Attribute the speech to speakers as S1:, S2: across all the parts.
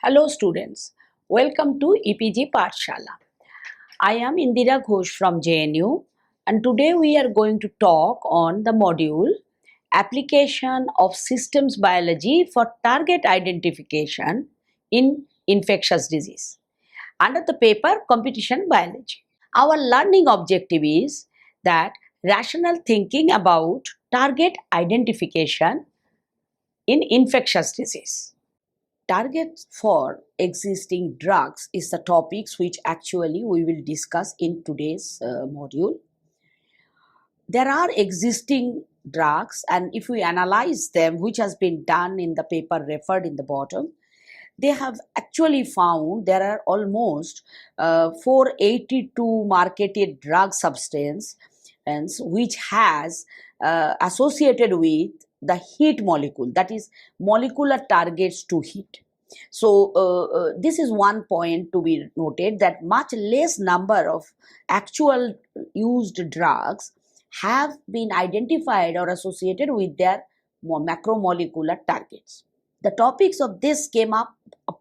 S1: Hello students, welcome to EPG Pathshala. I am Indira Ghosh from JNU and today we are going to talk on the module Application of Systems Biology for Target Identification in Infectious Disease under the paper Competition Biology. Our learning objective is that rational thinking about target identification in infectious disease. Targets for existing drugs is the topics which actually we will discuss in today's module. There are existing drugs, and if we analyze them, which has been done in the paper referred in the bottom, they have actually found there are almost 482 marketed drug substance which has associated with the heat molecule, that is molecular targets to heat. So this is one point to be noted, that much less number of actual used drugs have been identified or associated with their macromolecular targets. The topics of this came up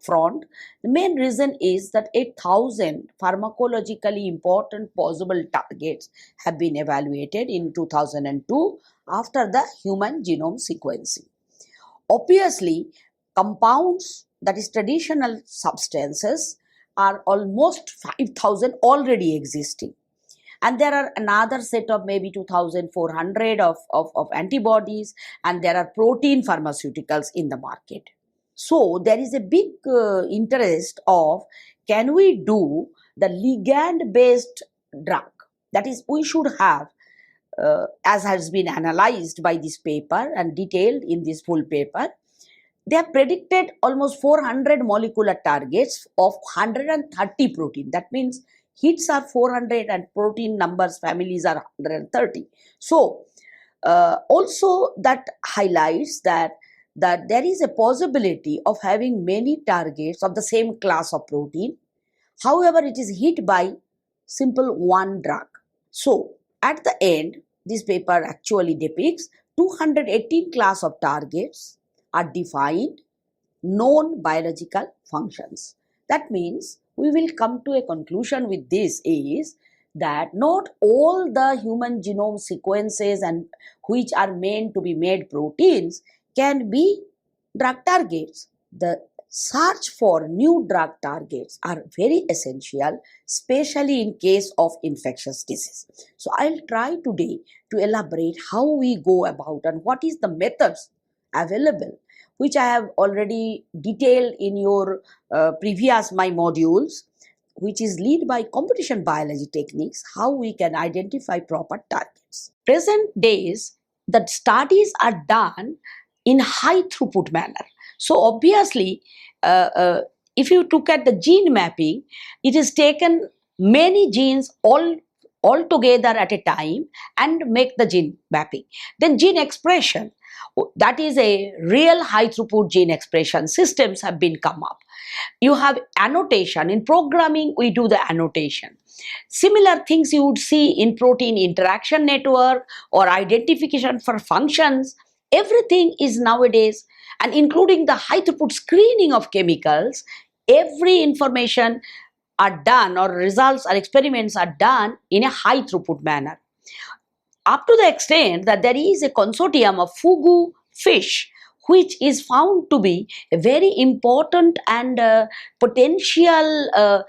S1: front. The main reason is that 8,000 pharmacologically important possible targets have been evaluated in 2002 after the human genome sequencing. Obviously, compounds, that is traditional substances, are almost 5,000 already existing. And there are another set of maybe 2,400 of antibodies, and there are protein pharmaceuticals in the market. So there is a big interest of, can we do the ligand based drug? That is, we should have, as has been analyzed by this paper and detailed in this full paper, they have predicted almost 400 molecular targets of 130 protein. That means hits are 400 and protein numbers, families are 130. So also that highlights that there is a possibility of having many targets of the same class of protein. However, it is hit by simple one drug. So at the end, this paper actually depicts 218 class of targets are defined known biological functions. That means we will come to a conclusion with this is that not all the human genome sequences and which are meant to be made proteins can be drug targets. The search for new drug targets are very essential, especially in case of infectious disease. So I'll try today to elaborate how we go about and what is the methods available, which I have already detailed in your previous my modules, which is led by competition biology techniques, how we can identify proper targets. Present days, the studies are done in high throughput manner. So obviously, if you look at the gene mapping, it is taken many genes all together at a time and make the gene mapping. Then gene expression, that is a real high throughput gene expression systems have been come up. You have annotation. In programming, we do the annotation. Similar things you would see in protein interaction network or identification for functions. Everything is nowadays, and including the high throughput screening of chemicals, every information are done or results or experiments are done in a high throughput manner. Up to the extent that there is a consortium of fugu fish, which is found to be a very important and potential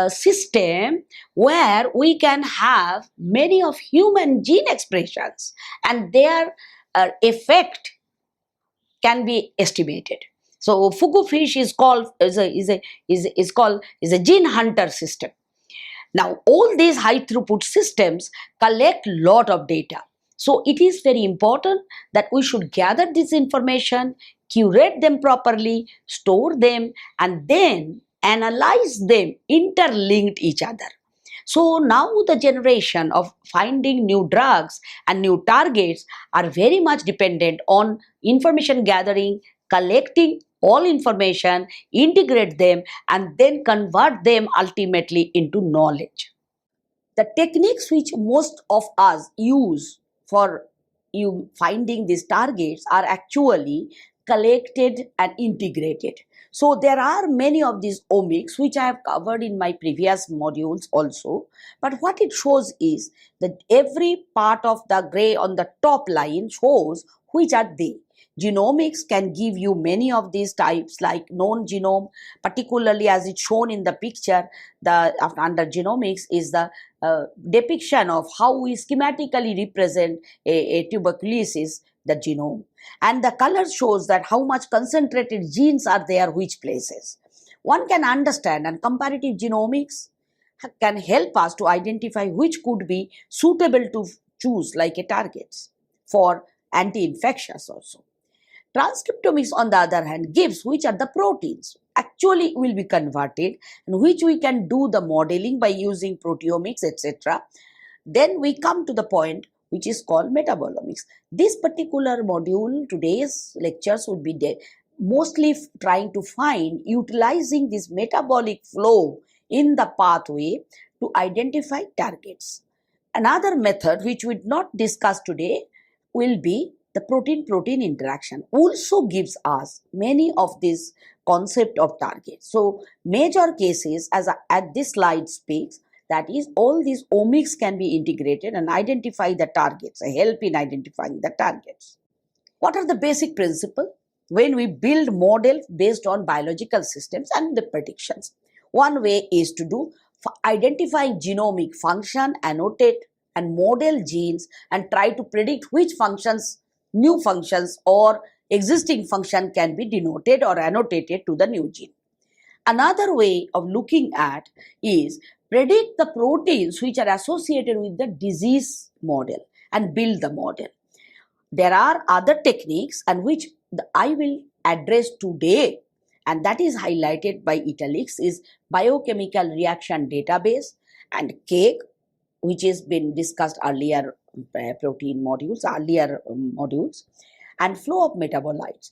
S1: system where we can have many of human gene expressions and their effect can be estimated. So fugu fish is called is a gene hunter system. Now, all these high throughput systems collect lot of data. So it is very important that we should gather this information, curate them properly, store them, and then analyze them interlinked each other. So now the generation of finding new drugs and new targets are very much dependent on information gathering, collecting all information, integrate them, and then convert them ultimately into knowledge. The techniques which most of us use for finding these targets are actually collected and integrated. So there are many of these omics which I have covered in my previous modules also. But what it shows is that every part of the gray on the top line shows which are they. Genomics can give you many of these types like known genome, particularly as it's shown in the picture. The under genomics is the depiction of how we schematically represent a tuberculosis, the genome. And the color shows that how much concentrated genes are there, which places. One can understand, and comparative genomics can help us to identify which could be suitable to choose like a targets for anti-infectious also. Transcriptomics, on the other hand, gives which are the proteins actually will be converted and which we can do the modeling by using proteomics, etc. Then we come to the point which is called metabolomics. This particular module, today's lectures would be mostly trying to find utilizing this metabolic flow in the pathway to identify targets. Another method which we not discuss today will be the protein-protein interaction. Also gives us many of these concept of targets. So major cases, as at this slide speaks, that is all these omics can be integrated and identify the targets, help in identifying the targets. What are the basic principles when we build models based on biological systems and the predictions? One way is to do identifying genomic function, annotate and model genes and try to predict which functions, new functions or existing function can be denoted or annotated to the new gene. Another way of looking at is predict the proteins which are associated with the disease model and build the model. There are other techniques and which I will address today, and that is highlighted by italics, is biochemical reaction database and cake, which has been discussed earlier protein modules, and flow of metabolites.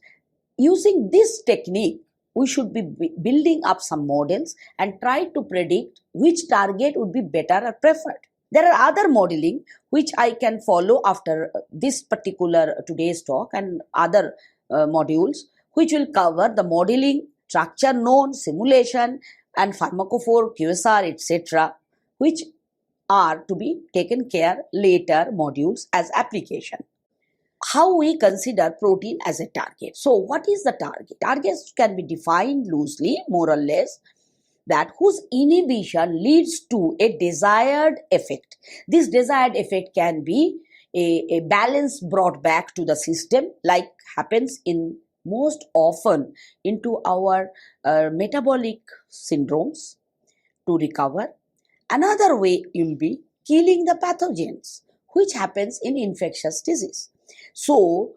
S1: Using this technique, we should be building up some models and try to predict which target would be better or preferred. There are other modeling which I can follow after this particular today's talk and other modules which will cover the modeling, structure known, simulation and pharmacophore, QSR, etc. which are to be taken care later modules as application. How we consider protein as a target. So what is the target? Targets can be defined loosely, more or less, that whose inhibition leads to a desired effect. This desired effect can be a balance brought back to the system, like happens in most often into our metabolic syndromes to recover. Another way will be killing the pathogens, which happens in infectious disease. So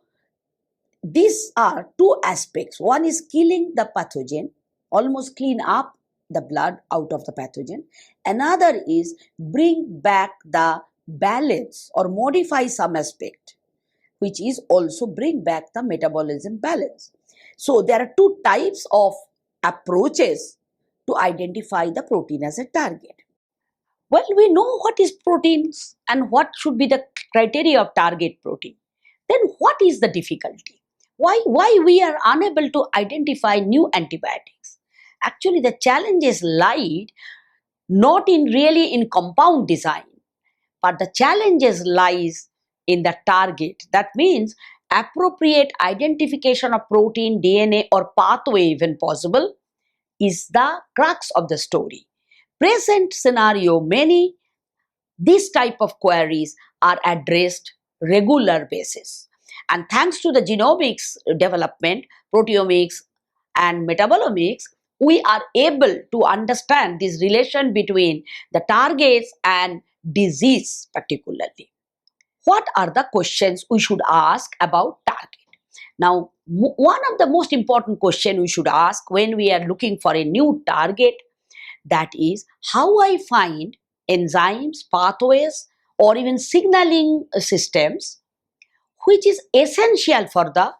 S1: these are two aspects. One is killing the pathogen, almost clean up the blood out of the pathogen. Another is bring back the balance or modify some aspect, which is also bring back the metabolism balance. So there are two types of approaches to identify the protein as a target. Well, we know what is proteins and what should be the criteria of target protein. Then what is the difficulty? Why we are unable to identify new antibiotics? Actually, the challenges lied not in really in compound design, but the challenges lies in the target. That means appropriate identification of protein, DNA or pathway even possible is the crux of the story. Present scenario, many these type of queries are addressed regular basis. And thanks to the genomics development, proteomics and metabolomics, we are able to understand this relation between the targets and disease particularly. What are the questions we should ask about target? Now, one of the most important questions we should ask when we are looking for a new target, that is how I find enzymes, pathways or even signaling systems which is essential for the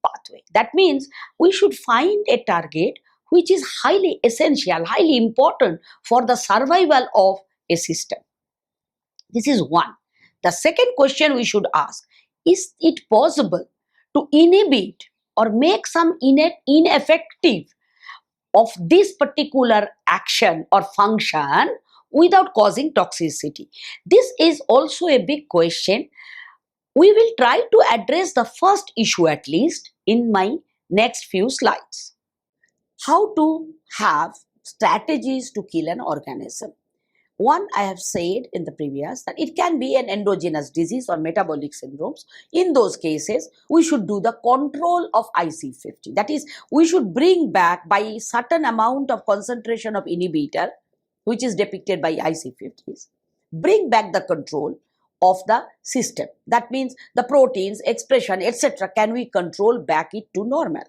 S1: pathway. That means we should find a target which is highly essential, highly important for the survival of a system. This is one. The second question we should ask, is it possible to inhibit or make some ineffective of this particular action or function without causing toxicity? This is also a big question. We will try to address the first issue at least in my next few slides. How to have strategies to kill an organism. One, I have said in the previous that it can be an endogenous disease or metabolic syndromes. In those cases, we should do the control of IC50. That is, we should bring back by a certain amount of concentration of inhibitor, which is depicted by IC50s, bring back the control of the system. That means the proteins, expression, etc. can we control back it to normal.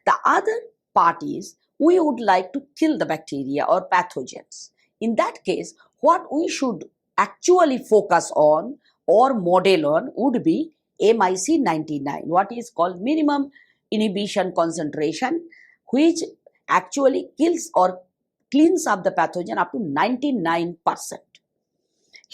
S1: The other part is we would like to kill the bacteria or pathogens. In that case, what we should actually focus on or model on would be MIC99, what is called minimum inhibition concentration, which actually kills or cleans up the pathogen up to 99%.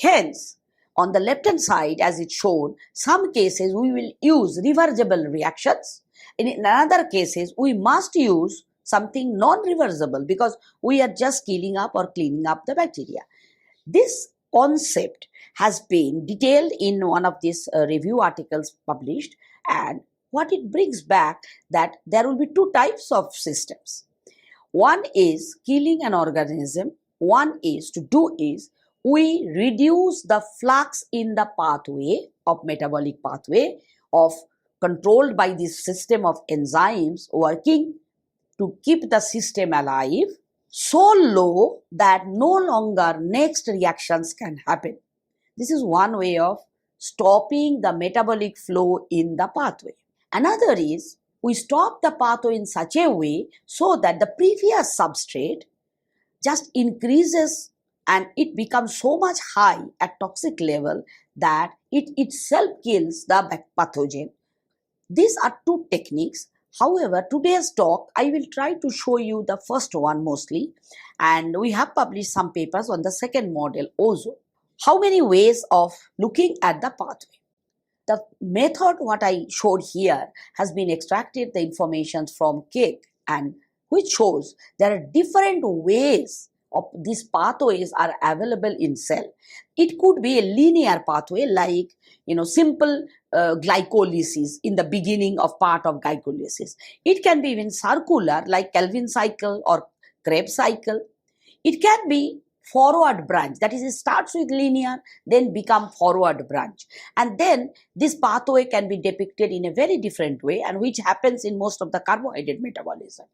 S1: Hence, on the left hand side, as it's shown, some cases we will use reversible reactions. In other cases, we must use something non-reversible because we are just killing up or cleaning up the bacteria. This concept has been detailed in one of these review articles published, and what it brings back that there will be two types of systems. One is killing an organism. One is we reduce the flux in the pathway of metabolic pathway of controlled by this system of enzymes working to keep the system alive so low that no longer next reactions can happen. This is one way of stopping the metabolic flow in the pathway. Another is we stop the pathway in such a way so that the previous substrate just increases and it becomes so much high at toxic level that it itself kills the pathogen. These are two techniques. However, today's talk, I will try to show you the first one mostly, and we have published some papers on the second model also. How many ways of looking at the pathway? The method what I showed here has been extracted the information from cake, and which shows there are different ways of these pathways are available in cell. It could be a linear pathway like simple glycolysis in the beginning of part of glycolysis. It can be even circular like Calvin cycle or Krebs cycle. It can be forward branch, that is, it starts with linear, then become forward branch. And then this pathway can be depicted in a very different way, and which happens in most of the carbohydrate metabolism.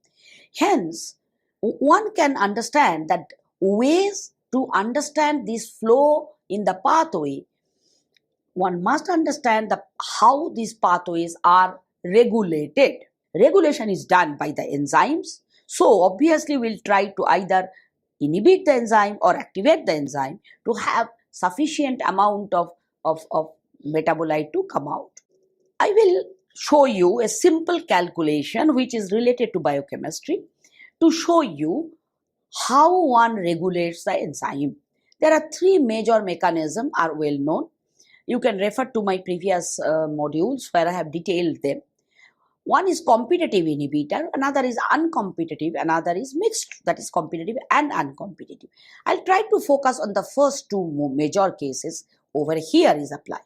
S1: Hence, one can understand that ways to understand this flow in the pathway, one must understand how these pathways are regulated. Regulation is done by the enzymes. So obviously we'll try to either inhibit the enzyme or activate the enzyme to have sufficient amount of metabolite to come out. I will show you a simple calculation which is related to biochemistry to show you how one regulates the enzyme. There are three major mechanisms are well known. You can refer to my previous modules where I have detailed them. One is competitive inhibitor, another is uncompetitive, another is mixed, that is competitive and uncompetitive. I'll try to focus on the first two major cases over here is applied.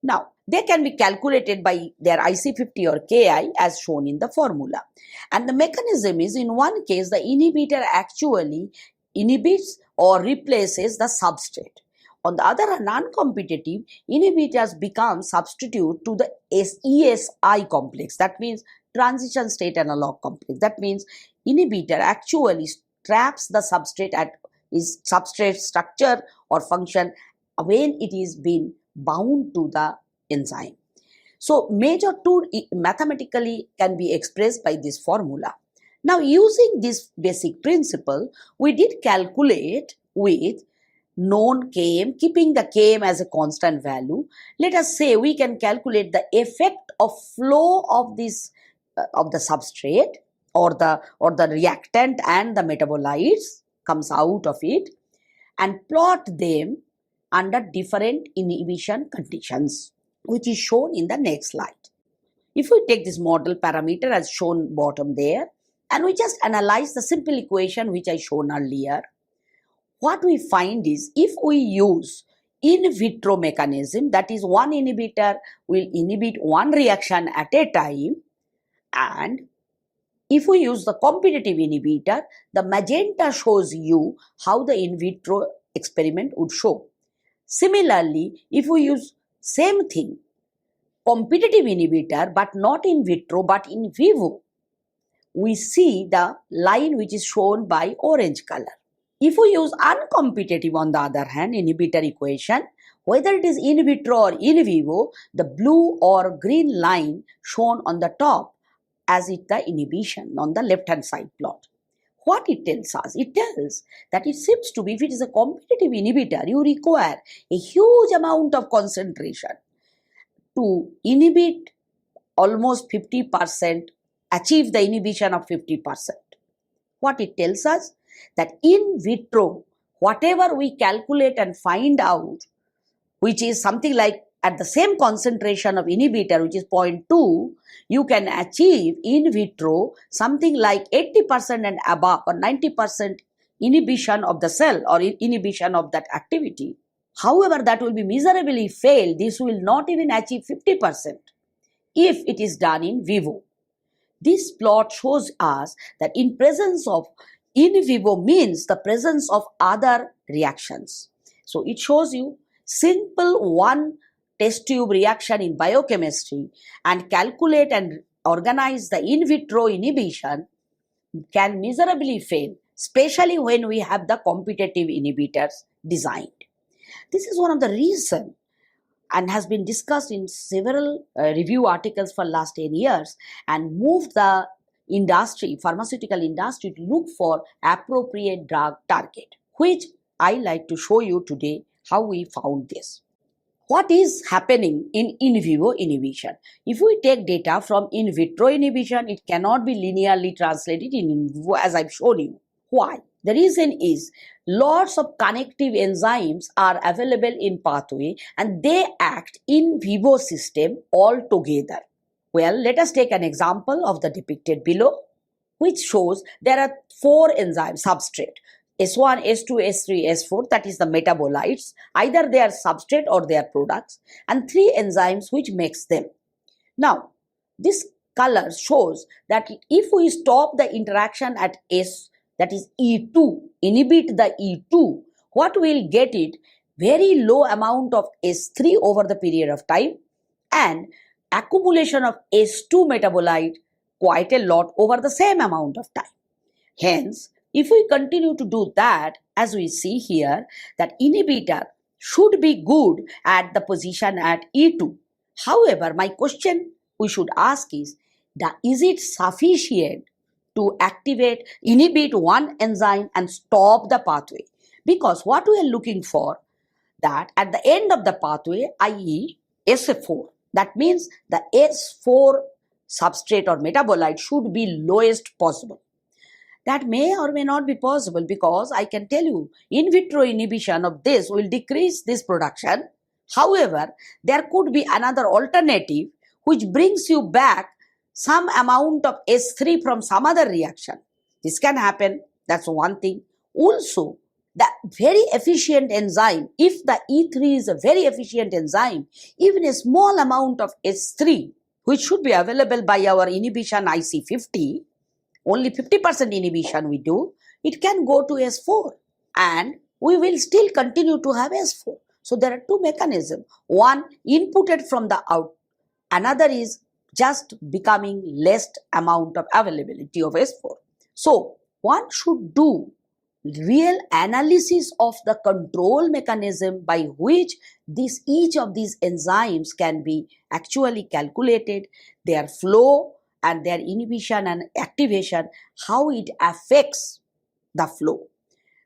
S1: Now, they can be calculated by their IC50 or Ki as shown in the formula. And the mechanism is, in one case, the inhibitor actually inhibits or replaces the substrate. On the other hand, non-competitive inhibitors become substitute to the ESI complex. That means transition state analog complex. That means inhibitor actually traps the substrate at its substrate structure or function when it is being bound to the enzyme. So major two mathematically can be expressed by this formula. Now using this basic principle, we did calculate with known Km, keeping the Km as a constant value. Let us say we can calculate the effect of flow of this of the substrate or the reactant and the metabolites comes out of it and plot them under different inhibition conditions, which is shown in the next slide. If we take this model parameter as shown bottom there, and we just analyze the simple equation which I shown earlier, what we find is if we use in vitro mechanism, that is one inhibitor will inhibit one reaction at a time, and if we use the competitive inhibitor, the magenta shows you how the in vitro experiment would show. Similarly, if we use same thing, competitive inhibitor but not in vitro but in vivo, we see the line which is shown by orange color. If we use uncompetitive on the other hand inhibitor equation, whether it is in vitro or in vivo, the blue or green line shown on the top as it the inhibition on the left hand side plot. What it tells us? It tells that it seems to be, if it is a competitive inhibitor, you require a huge amount of concentration to inhibit almost 50%, achieve the inhibition of 50%. What it tells us? That in vitro, whatever we calculate and find out, which is something like at the same concentration of inhibitor, which is 0.2, you can achieve in vitro something like 80% and above or 90% inhibition of the cell or inhibition of that activity. However, that will be miserably fail. This will not even achieve 50% if it is done in vivo. This plot shows us that in presence of in vivo means the presence of other reactions. So it shows you simple one test tube reaction in biochemistry and calculate and organize the in vitro inhibition can miserably fail, especially when we have the competitive inhibitors designed. This is one of the reasons and has been discussed in several review articles for last 10 years and moved the industry, pharmaceutical industry, to look for appropriate drug target, which I like to show you today how we found this. What is happening in vivo inhibition? If we take data from in vitro inhibition, it cannot be linearly translated in vivo as I've shown you. Why? The reason is lots of connective enzymes are available in pathway and they act in vivo system all together. Well, let us take an example of the depicted below, which shows there are 4 enzyme substrate, S1, S2, S3, S4, that is the metabolites. Either they are substrate or they are products, and 3 enzymes which makes them. Now, this color shows that if we stop the interaction at S, that is E2, inhibit the E2, what we will get it? Very low amount of S3 over the period of time and accumulation of S2 metabolite quite a lot over the same amount of time. Hence, if we continue to do that, as we see here, that inhibitor should be good at the position at E2. However, my question we should ask is it sufficient to inhibit one enzyme and stop the pathway? Because what we are looking for, that at the end of the pathway, i.e. S4, that means the S4 substrate or metabolite should be lowest possible. That may or may not be possible because I can tell you in vitro inhibition of this will decrease this production. However, there could be another alternative which brings you back some amount of S3 from some other reaction. This can happen. That's one thing. Also, the very efficient enzyme, if the E3 is a very efficient enzyme, even a small amount of S3, which should be available by our inhibition IC50, only 50% inhibition we do, it can go to S4 and we will still continue to have S4. So there are 2 mechanisms. One inputted from the out, another is just becoming less amount of availability of S4. So one should do real analysis of the control mechanism by which each of these enzymes can be actually calculated, their flow and their inhibition and activation, how it affects the flow.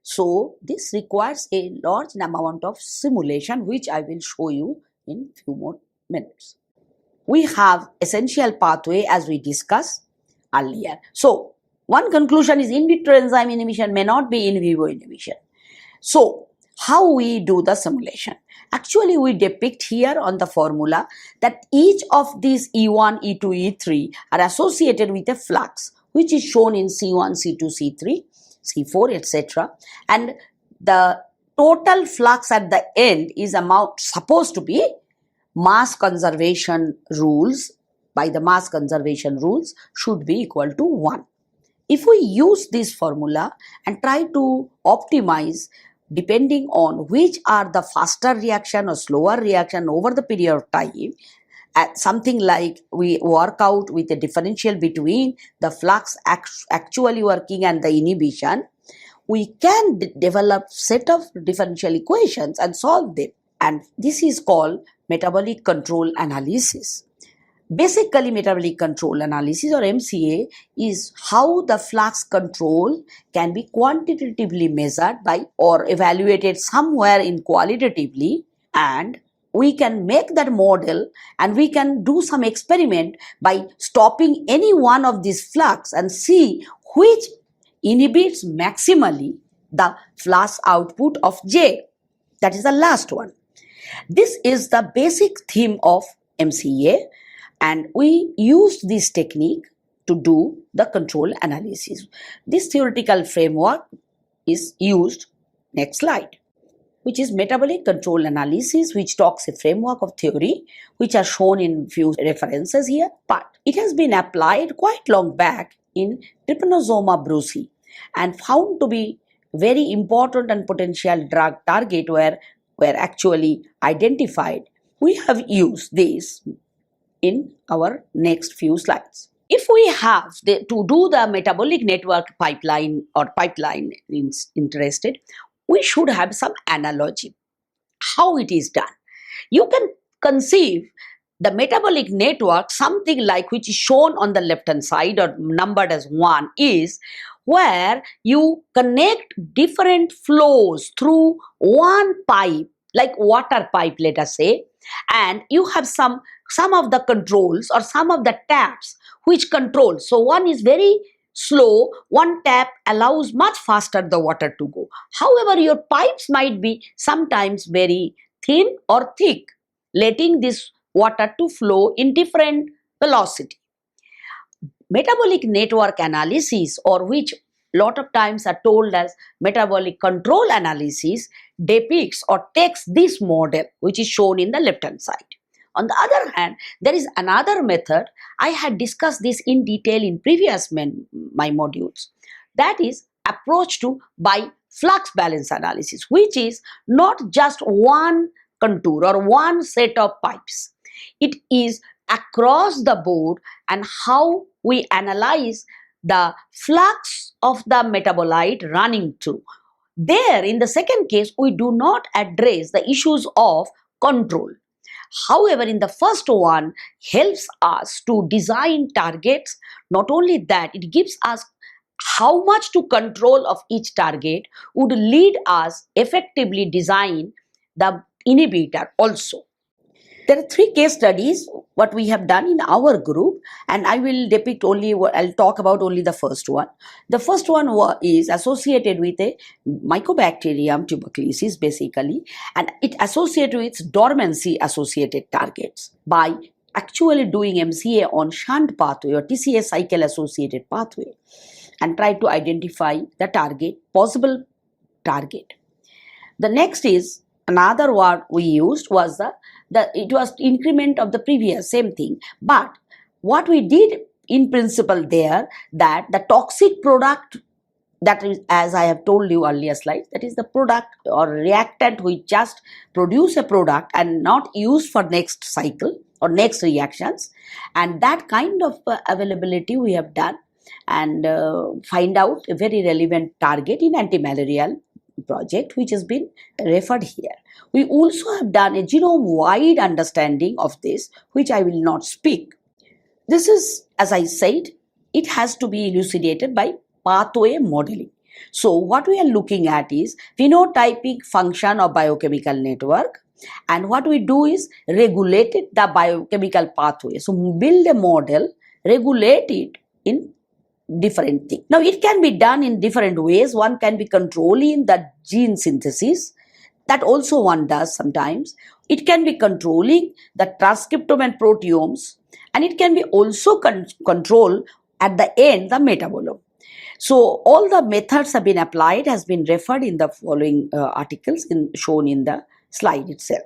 S1: So this requires a large amount of simulation, which I will show you in few more minutes. We have essential pathway as we discussed earlier. So one conclusion is in vitro enzyme inhibition may not be in vivo inhibition. So how we do the simulation. Actually, we depict here on the formula that each of these E1, E2, E3 are associated with a flux, which is shown in C1, C2, C3, C4, etc. And the total flux at the end is supposed to be mass conservation rules. By the mass conservation rules should be equal to 1. If we use this formula and try to optimize depending on which are the faster reaction or slower reaction over the period of time, at something like we work out with a differential between the flux actually working and the inhibition, we can develop set of differential equations and solve them. And this is called metabolic control analysis. Basically, metabolic control analysis or MCA is how the flux control can be quantitatively measured by or evaluated somewhere in qualitatively, and we can make that model and we can do some experiment by stopping any one of these flux and see which inhibits maximally the flux output of J. That is the last one. This is the basic theme of MCA, and we use this technique to do the control analysis. This theoretical framework is used, next slide, which is metabolic control analysis, which talks a framework of theory, which are shown in few references here, but it has been applied quite long back in Trypanosoma brucei and found to be very important and potential drug target were actually identified. We have used this in our next few slides. If we have to do the metabolic network pipeline or pipeline interested, we should have some analogy how it is done. You can conceive the metabolic network something like which is shown on the left hand side or numbered as 1 is where you connect different flows through one pipe, like water pipe, let us say, and you have some of the controls or some of the taps which control. So one is very slow, one tap allows much faster the water to go. However, your pipes might be sometimes very thin or thick, letting this water to flow in different velocity. Metabolic network analysis, or which lot of times are told as metabolic control analysis, depicts or takes this model which is shown in the left hand side. On the other hand, there is another method. I had discussed this in detail in previous my modules. That is approach to by flux balance analysis, which is not just one contour or one set of pipes. It is across the board and how we analyze the flux of the metabolite running through. There, in the second case, we do not address the issues of control. However, in the first one, helps us to design targets. Not only that, it gives us how much to control of each target would lead us effectively design the inhibitor also. There are 3 case studies what we have done in our group, and I will depict only, I'll talk about only the first one. The first one is associated with a Mycobacterium tuberculosis basically, and it associated with dormancy associated targets by actually doing MCA on shunt pathway or TCA cycle associated pathway and try to identify the target, possible target. The next is another word we used was it was increment of the previous same thing, but what we did in principle there, that the toxic product, that is, as I have told you earlier slide, that is the product or reactant which just produce a product and not used for next cycle or next reactions, and that kind of availability we have done and find out a very relevant target in anti-malarial project which has been referred here. We also have done a genome-wide understanding of this, which I will not speak. This is, as I said, it has to be elucidated by pathway modeling. So what we are looking at is phenotypic function of biochemical network, and what we do is regulate the biochemical pathway. So build a model, regulate it in different things. Now it can be done in different ways. One can be controlling the gene synthesis. That also one does sometimes. It can be controlling the transcriptome and proteomes, and it can be also control at the end the metabolome. So all the methods have been applied, has been referred in the following articles shown in the slide itself.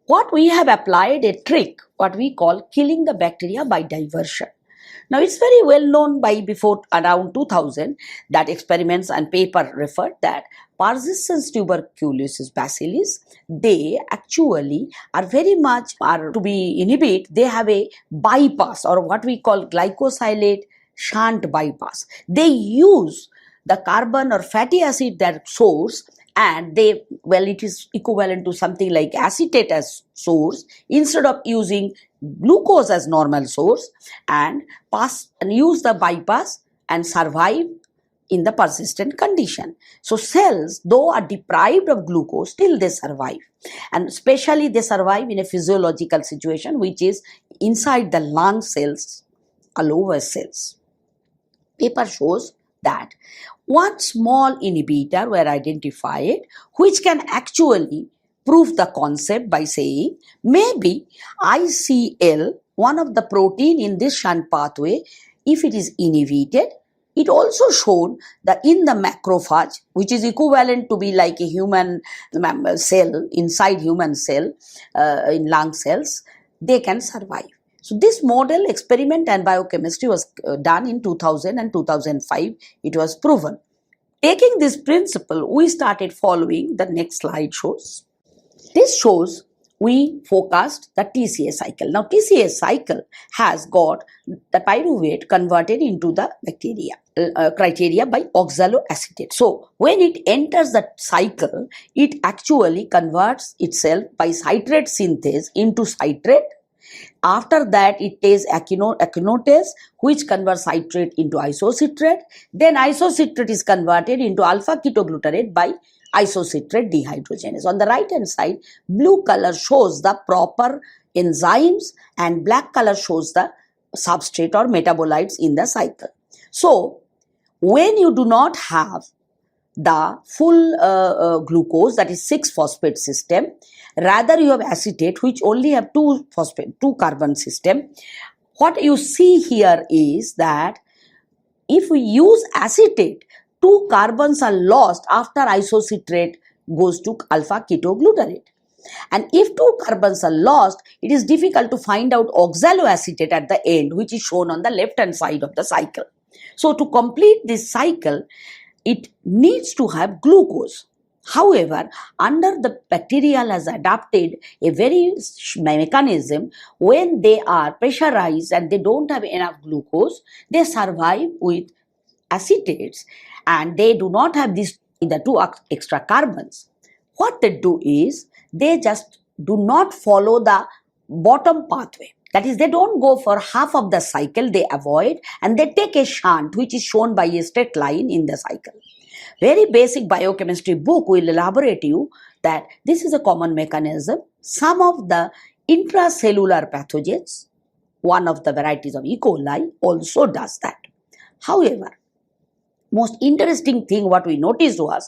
S1: What we have applied a trick, what we call killing the bacteria by diversion. Now it's very well known by before around 2000 that experiments and paper referred that persistence tuberculosis bacillus, they actually are very much are to be inhibit, they have a bypass or what we call glycosylate shunt bypass. They use the carbon or fatty acid their source, and they, well, it is equivalent to something like acetate as source instead of using glucose as normal source, and pass and use the bypass and survive in the persistent condition. So cells, though are deprived of glucose, still they survive, and especially they survive in a physiological situation which is inside the lung cells, alveolar cells. Paper shows that one small inhibitor were identified which can actually prove the concept by saying maybe ICL, one of the protein in this shunt pathway, if it is inhibited, it also shown that in the macrophage, which is equivalent to be like a human cell, inside human cell, in lung cells, they can survive. So this model experiment and biochemistry was done in 2000 and 2005. It was proven. Taking this principle, we started following the next slide shows. This shows we focused the TCA cycle. Now TCA cycle has got the pyruvate converted into the bacteria criteria by oxaloacetate. So when it enters the cycle, it actually converts itself by citrate synthase into citrate. After that, it takes echinotase, which converts citrate into isocitrate. Then isocitrate is converted into alpha ketoglutarate by isocitrate dehydrogenase. On the right hand side, blue color shows the proper enzymes and black color shows the substrate or metabolites in the cycle. So when you do not have the full glucose, that is 6-phosphate system, rather you have acetate which only have 2 carbon system. What you see here is that if we use acetate, 2 carbons are lost after isocitrate goes to alpha ketoglutarate. And if 2 carbons are lost, it is difficult to find out oxaloacetate at the end, which is shown on the left hand side of the cycle. So to complete this cycle, it needs to have glucose. However, under the bacterial has adapted a very mechanism. When they are pressurized and they don't have enough glucose, they survive with acetates and they do not have these the 2 extra carbons. What they do is they just do not follow the bottom pathway. That is, they don't go for half of the cycle, they avoid, and they take a shunt which is shown by a straight line in the cycle. Very basic biochemistry book will elaborate you that this is a common mechanism. Some of the intracellular pathogens, one of the varieties of E. coli, also does that. However, most interesting thing what we noticed was,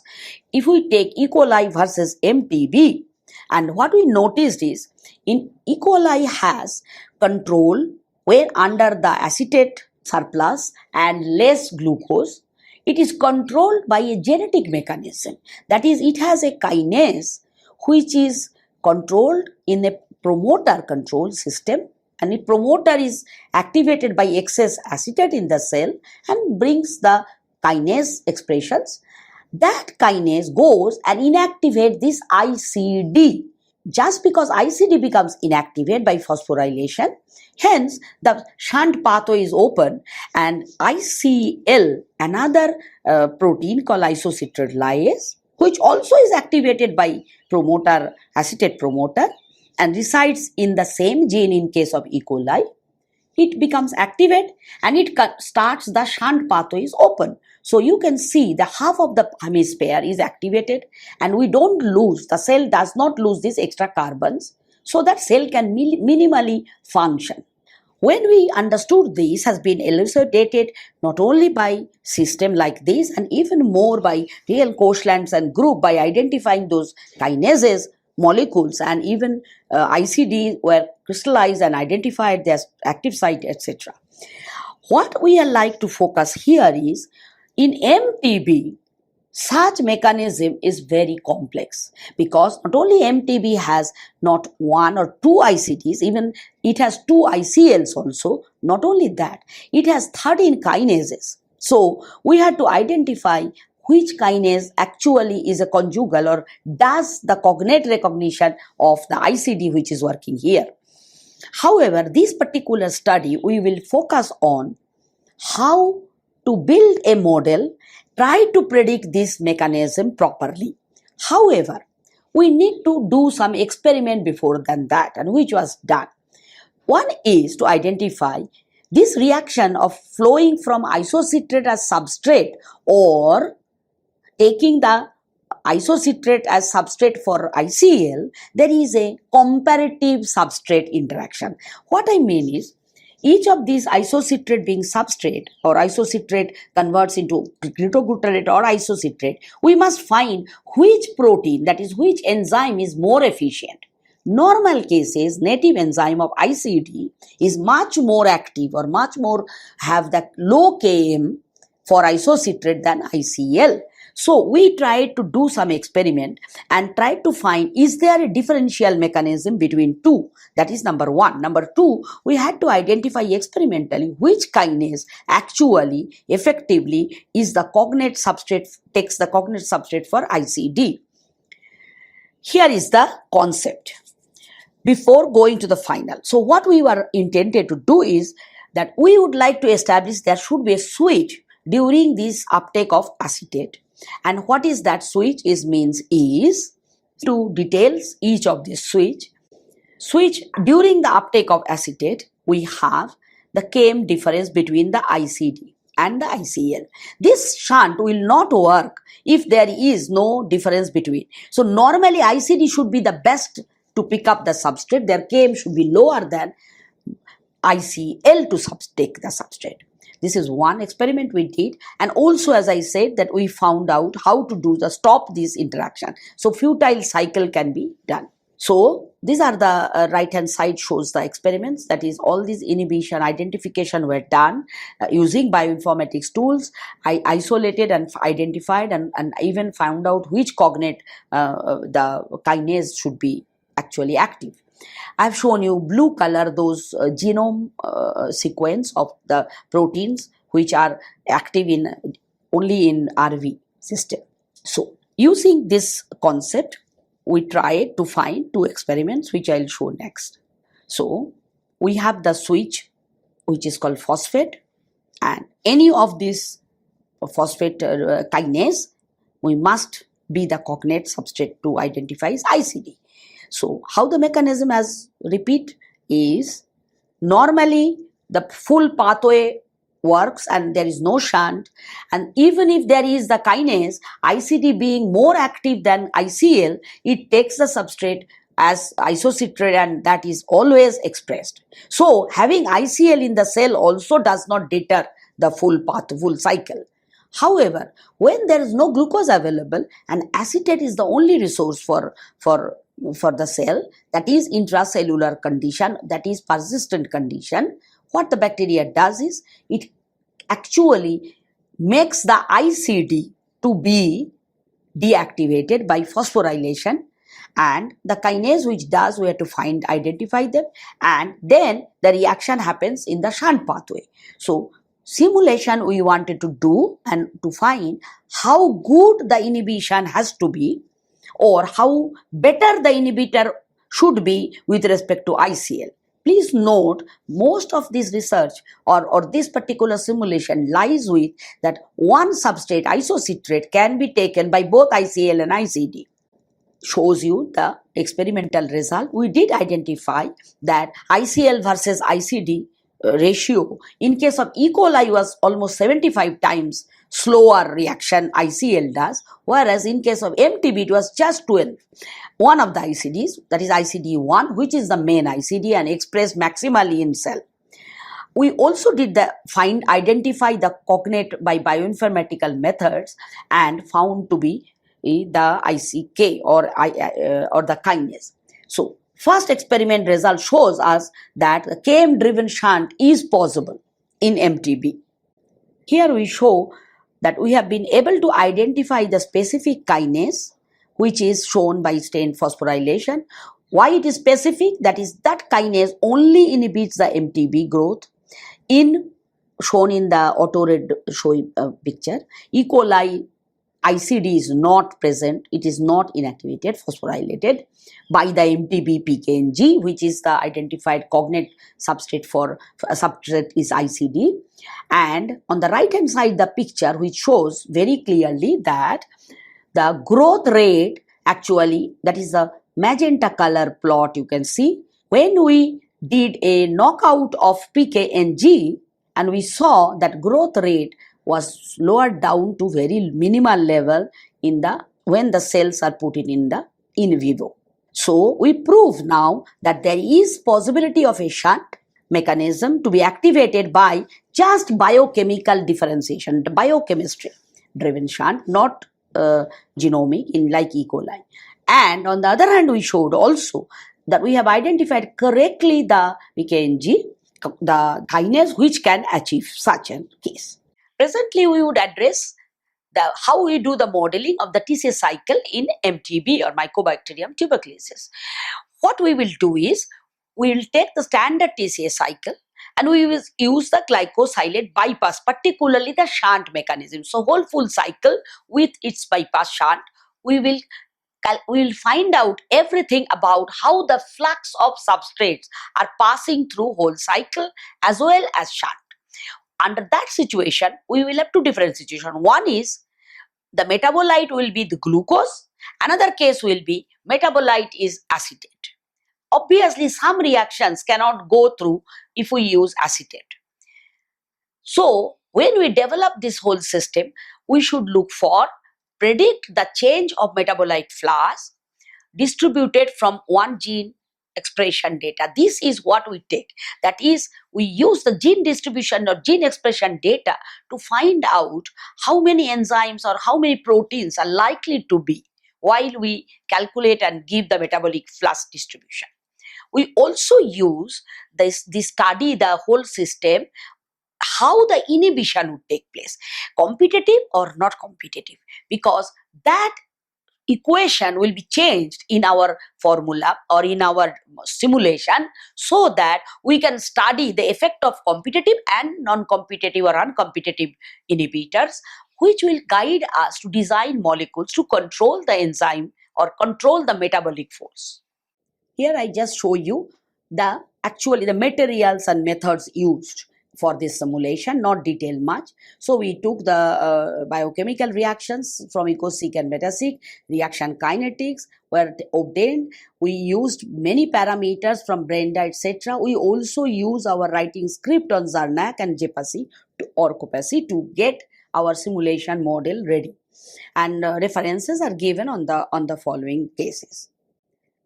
S1: if we take E. coli versus MTB, and what we noticed is, in E. coli has control when under the acetate surplus and less glucose, it is controlled by a genetic mechanism. That is, it has a kinase which is controlled in a promoter control system, and the promoter is activated by excess acetate in the cell and brings the kinase expressions. That kinase goes and inactivates this ICD. Just because ICD becomes inactivated by phosphorylation, hence the shunt pathway is open, and ICL, another protein called isocitrate lyase, which also is activated by promoter, acetate promoter, and resides in the same gene in case of E. coli, it becomes activated and it starts the shunt pathway is open. So you can see the half of the hemisphere is activated and we don't lose, the cell does not lose these extra carbons, so that cell can minimally function. When we understood this has been elucidated not only by system like this and even more by real Koshlands and group by identifying those kinases, molecules and even ICD were crystallized and identified their active site, etc. What we are like to focus here is in MTB, such mechanism is very complex because not only MTB has not one or two ICDs, even it has two ICLs also. Not only that, it has 13 kinases. So we had to identify which kinase actually is a conjugal or does the cognate recognition of the ICD which is working here. However, this particular study, we will focus on how to build a model, try to predict this mechanism properly. However, we need to do some experiment before than that, and which was done. One is to identify this reaction of flowing from isocitrate as substrate or taking the isocitrate as substrate for ICL, there is a comparative substrate interaction. What I mean is, each of these isocitrate being substrate or isocitrate converts into glycoglutarate or isocitrate, we must find which protein, that is which enzyme is more efficient. Normal cases, native enzyme of ICD is much more active or much more have the low Km for isocitrate than ICL. So we tried to do some experiment and tried to find, is there a differential mechanism between two? That is number one. Number two, we had to identify experimentally which kinase actually effectively is the cognate substrate, takes the cognate substrate for ICD. Here is the concept before going to the final. So what we were intended to do is that we would like to establish there should be a switch during this uptake of acetate. And what is that switch means to details each of this switch. Switch during the uptake of acetate, we have the Km difference between the ICD and the ICL. This shunt will not work if there is no difference between. So normally ICD should be the best to pick up the substrate. Their Km should be lower than ICL to take the substrate. This is one experiment we did, and also as I said that we found out how to do the stop this interaction. So futile cycle can be done. So these are the right hand side shows the experiments, that is all these inhibition identification were done using bioinformatics tools. I isolated and identified and even found out which cognate the kinase should be actually active. I've shown you blue color those genome sequence of the proteins which are active in only in RV system. So using this concept, we tried to find two experiments which I'll show next. So we have the switch which is called phosphate, and any of these phosphate kinase, we must be the cognate substrate to identify ICD. So how the mechanism, as repeat, is normally the full pathway works and there is no shunt, and even if there is the kinase, ICD being more active than ICL, it takes the substrate as isocitrate and that is always expressed. So having ICL in the cell also does not deter the full cycle. However, when there is no glucose available and acetate is the only resource for the cell, that is intracellular condition, that is persistent condition, what the bacteria does is it actually makes the ICD to be deactivated by phosphorylation, and the kinase which does, we have to identify them, and then the reaction happens in the shunt pathway. So simulation we wanted to do and to find how good the inhibition has to be or how better the inhibitor should be with respect to ICL. Please note, most of this research or this particular simulation lies with that one substrate isocitrate can be taken by both ICL and ICD. Shows you the experimental result. We did identify that ICL versus ICD ratio in case of E. coli was almost 75 times slower reaction ICL does, whereas in case of MTB it was just 12. One of the ICDs, that is ICD1, which is the main ICD and expressed maximally in cell. We also did identify the cognate by bioinformatical methods and found to be the ICK or the kinase. So first experiment result shows us that the KM driven shunt is possible in MTB. Here we show that we have been able to identify the specific kinase which is shown by stain phosphorylation. Why it is specific? That is, that kinase only inhibits the MTB growth shown in the auto red showing picture. E. coli ICD is not present, it is not inactivated, phosphorylated by the MTB PKNG, which is the identified cognate substrate for substrate is ICD. And on the right hand side, the picture which shows very clearly that the growth rate actually, that is the magenta color plot you can see. When we did a knockout of PKNG and we saw that growth rate was lowered down to very minimal level when the cells are put in the in vivo. So we prove now that there is possibility of a shunt mechanism to be activated by just biochemical differentiation, the biochemistry driven shunt, not genomic in like E. coli. And on the other hand, we showed also that we have identified correctly the PKNG, the kinase which can achieve such a case. Presently, we would address how we do the modeling of the TCA cycle in MTB or Mycobacterium tuberculosis. What we will do is, we will take the standard TCA cycle and we will use the glycosylate bypass, particularly the shunt mechanism. So whole full cycle with its bypass shunt, we will find out everything about how the flux of substrates are passing through whole cycle as well as shunt. Under that situation, we will have two different situations. One is the metabolite will be the glucose. Another case will be metabolite is acetate. Obviously, some reactions cannot go through if we use acetate. So, when we develop this whole system, we should look for, predict the change of metabolite flux distributed from one gene expression data. This is what we take. That is, we use the gene distribution or gene expression data to find out how many enzymes or how many proteins are likely to be while we calculate and give the metabolic flux distribution. We also use this study the whole system, how the inhibition would take place, competitive or not competitive, because that equation will be changed in our formula or in our simulation so that we can study the effect of competitive and non-competitive or uncompetitive inhibitors, which will guide us to design molecules to control the enzyme or control the metabolic force. Here I just show you the materials and methods used for this simulation, not detailed much. So we took the biochemical reactions from EcoSeq and Metaseq, reaction kinetics were obtained. We used many parameters from Brenda, etc. We also use our writing script on Zarnak and JPASI or COPASI to get our simulation model ready. And references are given on the following cases.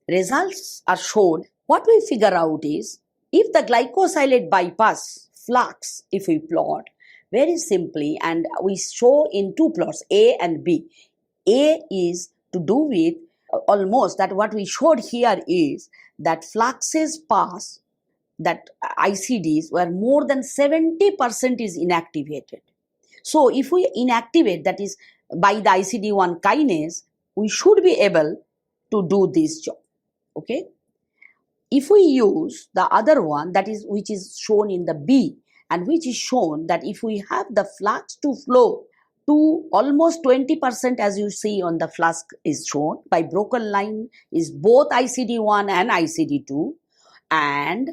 S1: Results are shown. What we figure out is, if the glycosylate bypass flux, if we plot very simply, and we show in two plots, A and B. A is to do with almost that what we showed here is that fluxes pass, that ICDs where more than 70% is inactivated. So if we inactivate, that is by the ICD1 kinase, we should be able to do this job. Okay. If we use the other one, that is which is shown in the B, and which is shown that if we have the flux to flow to almost 20%, as you see on the flux is shown by broken line, is both ICD1 and ICD2, and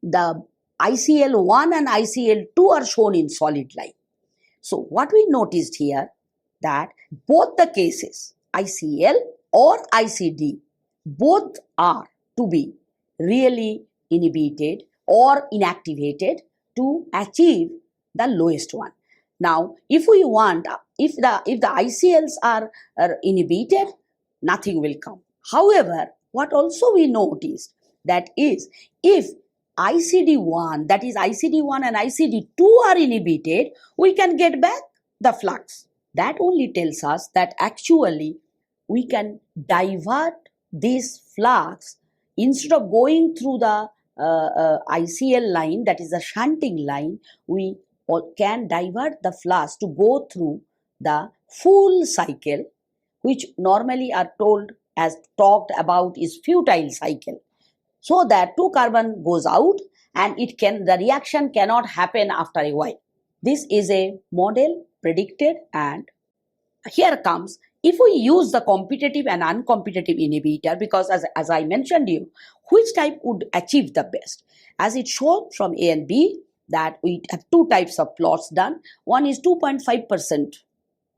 S1: the ICL1 and ICL2 are shown in solid line. So what we noticed here, that both the cases, ICL or ICD, both are to be really inhibited or inactivated to achieve the lowest one. Now, if we want, if the ICLs are inhibited, nothing will come. However, what also we noticed, that is, if ICD1, that is ICD1 and ICD2 are inhibited, we can get back the flux. That only tells us that actually we can divert this flux instead of going through the ICL line, that is the shunting line, we can divert the flux to go through the full cycle, which normally are talked about is futile cycle. So that 2 carbon goes out and the reaction cannot happen after a while. This is a model predicted, and here comes, if we use the competitive and uncompetitive inhibitor, because as I mentioned you, which type would achieve the best? As it showed from A and B, that we have 2 types of plots done. One is 2.5%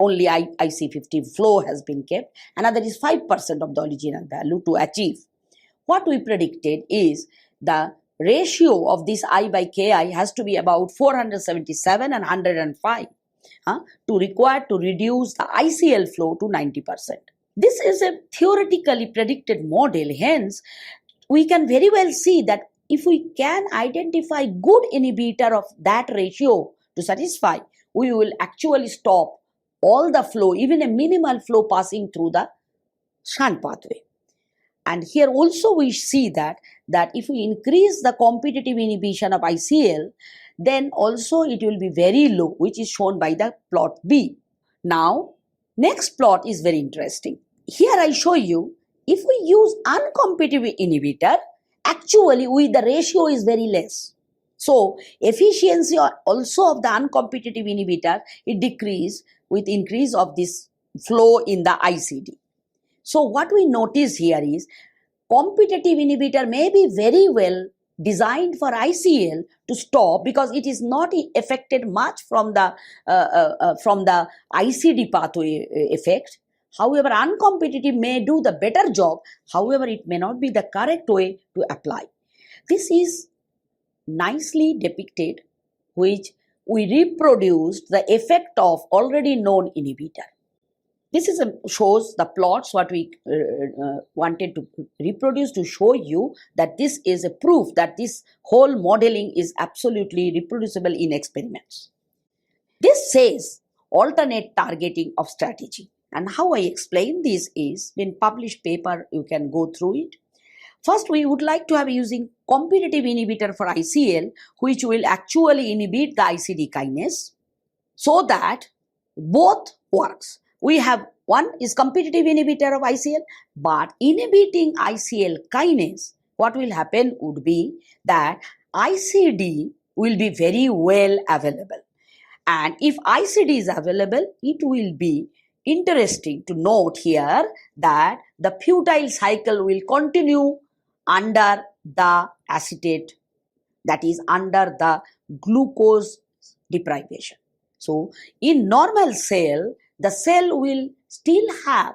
S1: only IC50 flow has been kept. Another is 5% of the original value to achieve. What we predicted is the ratio of this I by Ki has to be about 477 and 105 to require to reduce the ICL flow to 90%. This is a theoretically predicted model. Hence, we can very well see that if we can identify good inhibitor of that ratio to satisfy, we will actually stop all the flow, even a minimal flow passing through the shunt pathway. And here also we see that if we increase the competitive inhibition of ICL, then also it will be very low, which is shown by the plot B. Now, next plot is very interesting. Here I show you, if we use uncompetitive inhibitor, actually the ratio is very less. So, efficiency also of the uncompetitive inhibitor, it decreases with increase of this flow in the ICD. So what we notice here is competitive inhibitor may be very well designed for ICL to stop because it is not affected much from the ICD pathway effect. However, uncompetitive may do the better job. However, it may not be the correct way to apply. This is nicely depicted, which we reproduced the effect of already known inhibitor. This shows the plots what we wanted to reproduce to show you that this is a proof that this whole modeling is absolutely reproducible in experiments. This says alternate targeting of strategy. And how I explain this is in published paper, you can go through it. First, we would like to have using competitive inhibitor for ICL, which will actually inhibit the ICD kinase so that both works. We have one is competitive inhibitor of ICL, but inhibiting ICL kinase, what will happen would be that ICD will be very well available. And if ICD is available, it will be interesting to note here that the futile cycle will continue under the acetate, that is under the glucose deprivation. So in normal cell, the cell will still have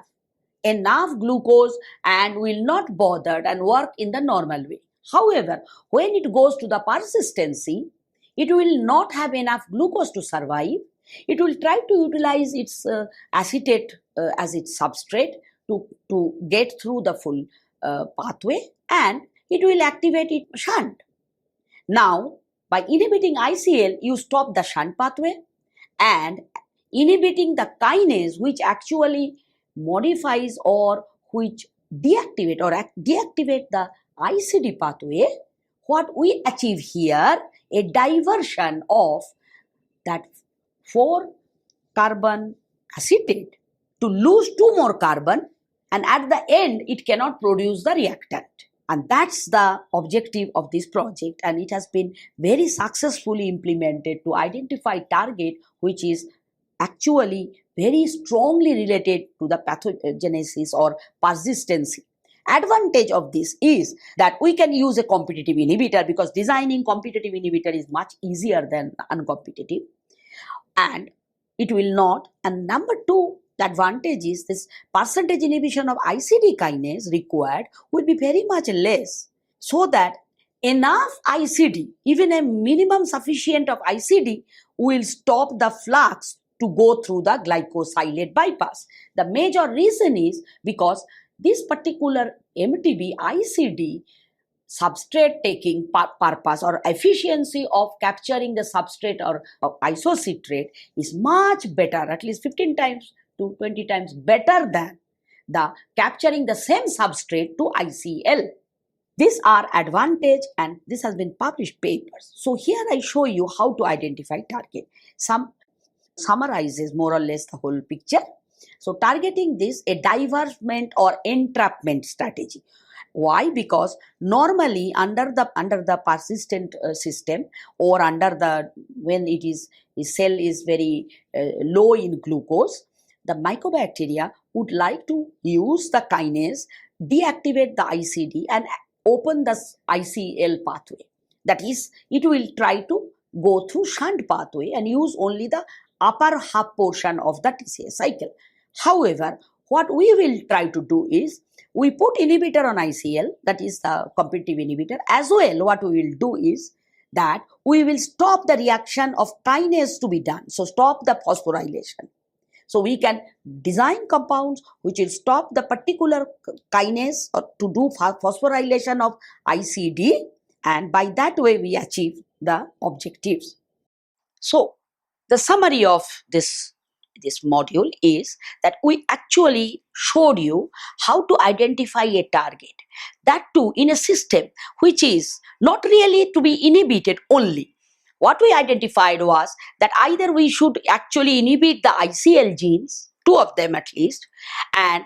S1: enough glucose and will not bother and work in the normal way. However, when it goes to the persistency, it will not have enough glucose to survive. It will try to utilize its acetate as its substrate to get through the full pathway, and it will activate its shunt. Now, by inhibiting ICL, you stop the shunt pathway, and inhibiting the kinase which actually modifies or which deactivate the ICD pathway, what we achieve here, a diversion of that 4 carbon acetate to lose 2 more carbon, and at the end it cannot produce the reactant. And that's the objective of this project, and it has been very successfully implemented to identify target which is actually very strongly related to the pathogenesis or persistency. Advantage of this is that we can use a competitive inhibitor because designing competitive inhibitor is much easier than uncompetitive, and it will not. And number 2, the advantage is this percentage inhibition of ICD kinase required will be very much less, so that enough ICD, even a minimum sufficient of ICD, will stop the flux to go through the glycosylate bypass. The major reason is because this particular MTB ICD substrate taking purpose or efficiency of capturing the substrate or isocitrate is much better, at least 15 times to 20 times better than the capturing the same substrate to ICL. These are advantage and this has been published papers. So here I show you how to identify target. Some summarizes more or less the whole picture. So targeting this a divergent or entrapment strategy. Why? Because normally under the persistent system or under the when it is cell is very low in glucose, the mycobacteria would like to use the kinase, deactivate the ICD and open the ICL pathway. That is, it will try to go through shunt pathway and use only the upper half portion of the TCA cycle. However, what we will try to do is we put inhibitor on ICL, that is the competitive inhibitor. As well, what we will do is that we will stop the reaction of kinase to be done. So stop the phosphorylation. So we can design compounds which will stop the particular kinase or to do phosphorylation of ICD, and by that way we achieve the objectives. So the summary of this module is that we actually showed you how to identify a target, that too in a system which is not really to be inhibited only. What we identified was that either we should actually inhibit the ICL genes, two of them at least, and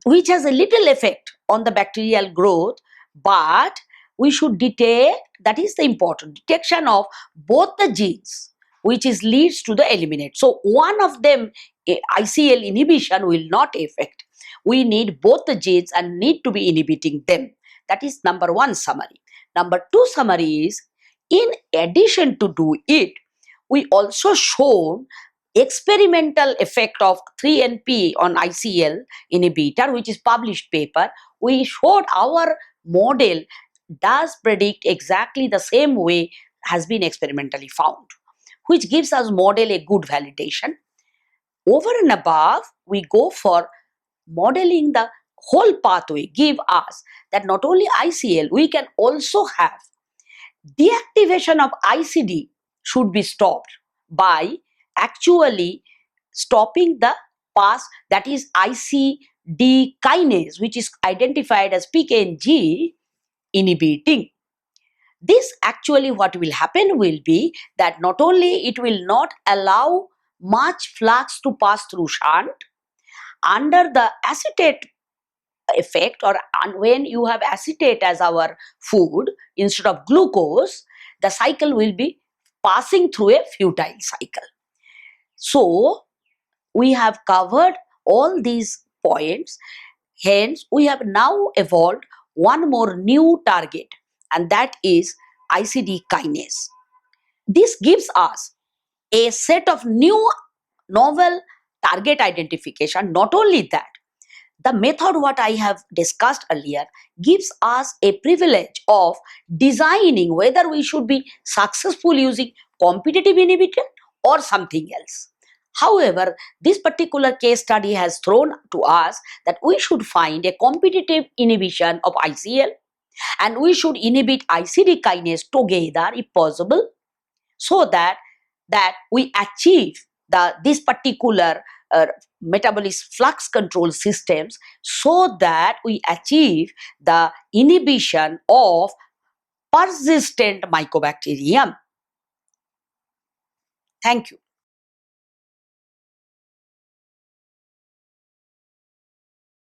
S1: which has a little effect on the bacterial growth, but we should detect, that is the important detection of both the genes, which is leads to the eliminate. So one of them, ICL inhibition will not affect. We need both the genes and need to be inhibiting them. That is number one summary. Number two summary is, in addition to do it, we also shown experimental effect of 3NP on ICL inhibitor, which is published paper. We showed our model does predict exactly the same way has been experimentally found, which gives us model a good validation. Over and above, we go for modeling the whole pathway, give us that not only ICL, we can also have deactivation of ICD should be stopped by actually stopping the pass, that is ICD kinase, which is identified as PKNG inhibiting. This actually what will happen will be that not only it will not allow much flux to pass through shunt under the acetate effect, or when you have acetate as our food instead of glucose, the cycle will be passing through a futile cycle. So we have covered all these points. Hence, we have now evolved one more new target, and that is ICD kinase. This gives us a set of new novel target identification. Not only that, the method what I have discussed earlier gives us a privilege of designing whether we should be successful using competitive inhibitor or something else. However, this particular case study has thrown to us that we should find a competitive inhibition of ICL and we should inhibit ICD kinase together if possible, so that we achieve this particular metabolic flux control systems, so that we achieve the inhibition of persistent mycobacterium. Thank you.